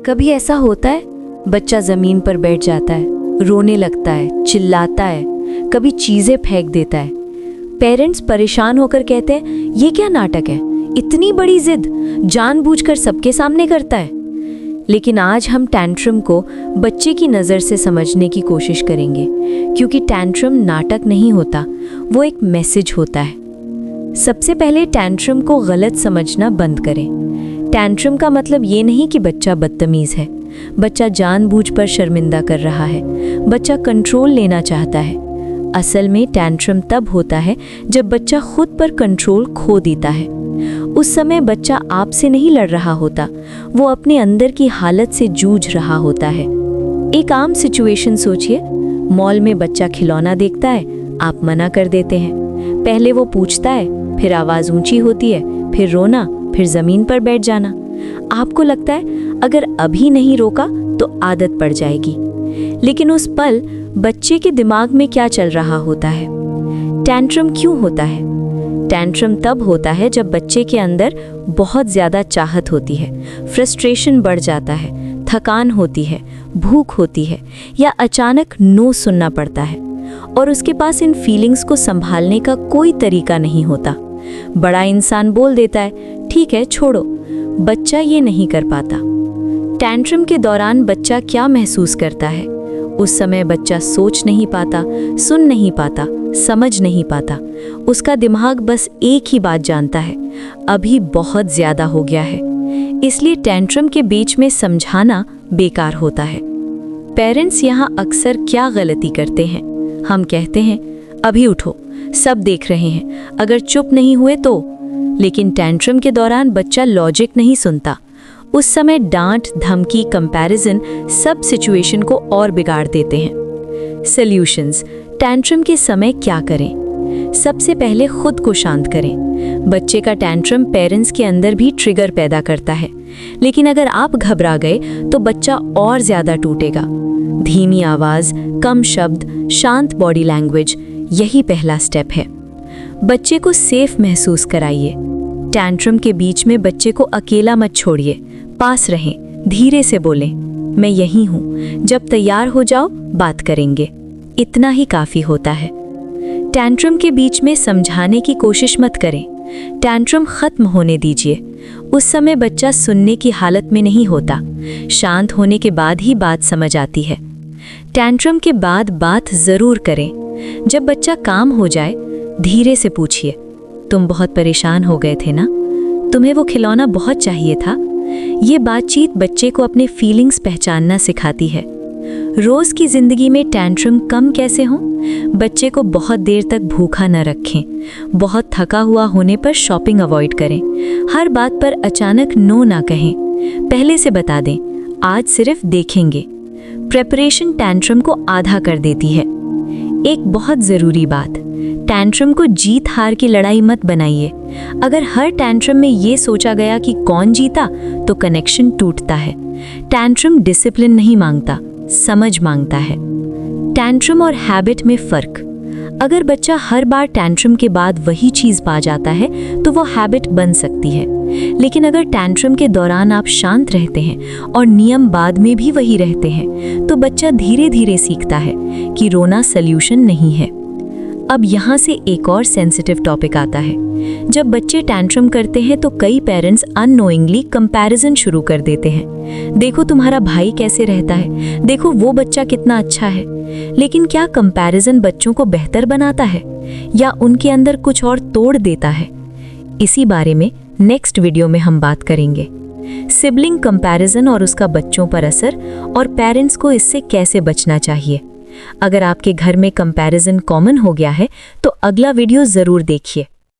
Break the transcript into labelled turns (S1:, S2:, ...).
S1: कभी ऐसा होता है बच्चा जमीन पर बैठ जाता है, रोने लगता है, चिल्लाता है, कभी चीजें फेंक देता है। पेरेंट्स परेशान होकर कहते हैं ये क्या नाटक है, इतनी बड़ी जिद जानबूझकर सबके सामने करता है। लेकिन आज हम टैंट्रम को बच्चे की नज़र से समझने की कोशिश करेंगे, क्योंकि टैंट्रम नाटक नहीं होता, वो एक मैसेज होता है। सबसे पहले टैंट्रम को गलत समझना बंद करें। टैंट्रम का मतलब ये नहीं कि बच्चा बदतमीज़ है, बच्चा जानबूझकर शर्मिंदा कर रहा है, बच्चा कंट्रोल लेना चाहता है। असल में टैंट्रम तब होता है जब बच्चा खुद पर कंट्रोल खो देता है। उस समय बच्चा आपसे नहीं लड़ रहा होता, वो अपने अंदर की हालत से जूझ रहा होता है। एक आम सिचुएशन सोचिए, मॉल में बच्चा खिलौना देखता है, आप मना कर देते हैं। पहले वो पूछता है, फिर आवाज़ ऊंची होती है, फिर रोना, फिर ज़मीन पर बैठ जाना। आपको लगता है अगर अभी नहीं रोका तो आदत पड़ जाएगी। लेकिन उस पल बच्चे के दिमाग में क्या चल रहा होता है? टैंट्रम क्यों होता है? टैंट्रम तब होता है जब बच्चे के अंदर बहुत ज़्यादा चाहत होती है, फ्रस्ट्रेशन बढ़ जाता है, थकान होती है, भूख होती है, या अचानक नो सुनना पड़ता है और उसके पास इन फीलिंग्स को संभालने का कोई तरीका नहीं होता। बड़ा इंसान बोल देता है ठीक है छोड़ो, बच्चा ये नहीं कर पाता। टैंट्रम के दौरान बच्चा क्या महसूस करता है? उस समय बच्चा सोच नहीं पाता, सुन नहीं पाता, समझ नहीं पाता। उसका दिमाग बस एक ही बात जानता है, अभी बहुत ज़्यादा हो गया है। इसलिए टैंट्रम के बीच में समझाना बेकार होता है। पेरेंट्स यहाँ अक्सर क्या गलती करते हैं? हम कहते हैं अभी उठो, सब देख रहे हैं, अगर चुप नहीं हुए तो। लेकिन टैंट्रम के दौरान बच्चा लॉजिक नहीं सुनता। उस समय डांट, धमकी, कंपैरिजन सब सिचुएशन को और बिगाड़ देते हैं। सॉल्यूशंस। टैंट्रम के समय क्या करें? सबसे पहले खुद को शांत करें। बच्चे का टैंट्रम पेरेंट्स के अंदर भी ट्रिगर पैदा करता है, लेकिन अगर आप घबरा गए तो बच्चा और ज़्यादा टूटेगा। धीमी आवाज़, कम शब्द, शांत बॉडी लैंग्वेज, यही पहला स्टेप है। बच्चे को सेफ महसूस कराइए। टैंट्रम के बीच में बच्चे को अकेला मत छोड़िए, पास रहें, धीरे से बोलें मैं यहीं हूँ, जब तैयार हो जाओ बात करेंगे। इतना ही काफ़ी होता है। टैंट्रम के बीच में समझाने की कोशिश मत करें। टैंट्रम खत्म होने दीजिए। उस समय बच्चा सुनने की हालत में नहीं होता, शांत होने के बाद ही बात समझ आती है। टैंट्रम के बाद बात ज़रूर करें। जब बच्चा काम हो जाए धीरे से पूछिए, तुम बहुत परेशान हो गए थे ना? तुम्हें वो खिलौना बहुत चाहिए था? ये बातचीत बच्चे को अपने फीलिंग्स पहचानना सिखाती है। रोज़ की ज़िंदगी में टैंट्रम कम कैसे हों? बच्चे को बहुत देर तक भूखा न रखें। बहुत थका हुआ होने पर शॉपिंग अवॉइड करें। हर बात पर अचानक नो ना कहें। पहले से बता दें, आज सिर्फ देखेंगे। प्रेपरेशन टैंट्रम को आधा कर देती है। एक बहुत ज़रूरी बात, टैंट्रम को जीत हार की लड़ाई मत बनाइए। अगर हर टैंट्रम में ये सोचा गया कि कौन जीता तो कनेक्शन टूटता है। टैंट्रम डिसिप्लिन नहीं मांगता, समझ मांगता है। टैंट्रम और हैबिट में फ़र्क। अगर बच्चा हर बार टैंट्रम के बाद वही चीज़ पा जाता है तो वो हैबिट बन सकती है। लेकिन अगर टैंट्रम के दौरान आप शांत रहते हैं और नियम बाद में भी वही रहते हैं तो बच्चा धीरे धीरे सीखता है कि रोना सल्यूशन नहीं है। अब यहाँ से एक और सेंसिटिव टॉपिक आता है। जब बच्चे टैंट्रम करते हैं तो कई पेरेंट्स अननोइंगली कंपैरिजन शुरू कर देते हैं। देखो तुम्हारा भाई कैसे रहता है, देखो वो बच्चा कितना अच्छा है। लेकिन क्या कंपैरिजन बच्चों को बेहतर बनाता है या उनके अंदर कुछ और तोड़ देता है? इसी बारे में नेक्स्ट वीडियो में हम बात करेंगे। सिबलिंग कंपैरिजन और उसका बच्चों पर असर, और पेरेंट्स को इससे कैसे बचना चाहिए। अगर आपके घर में कंपैरिजन कॉमन हो गया है तो अगला वीडियो ज़रूर देखिए।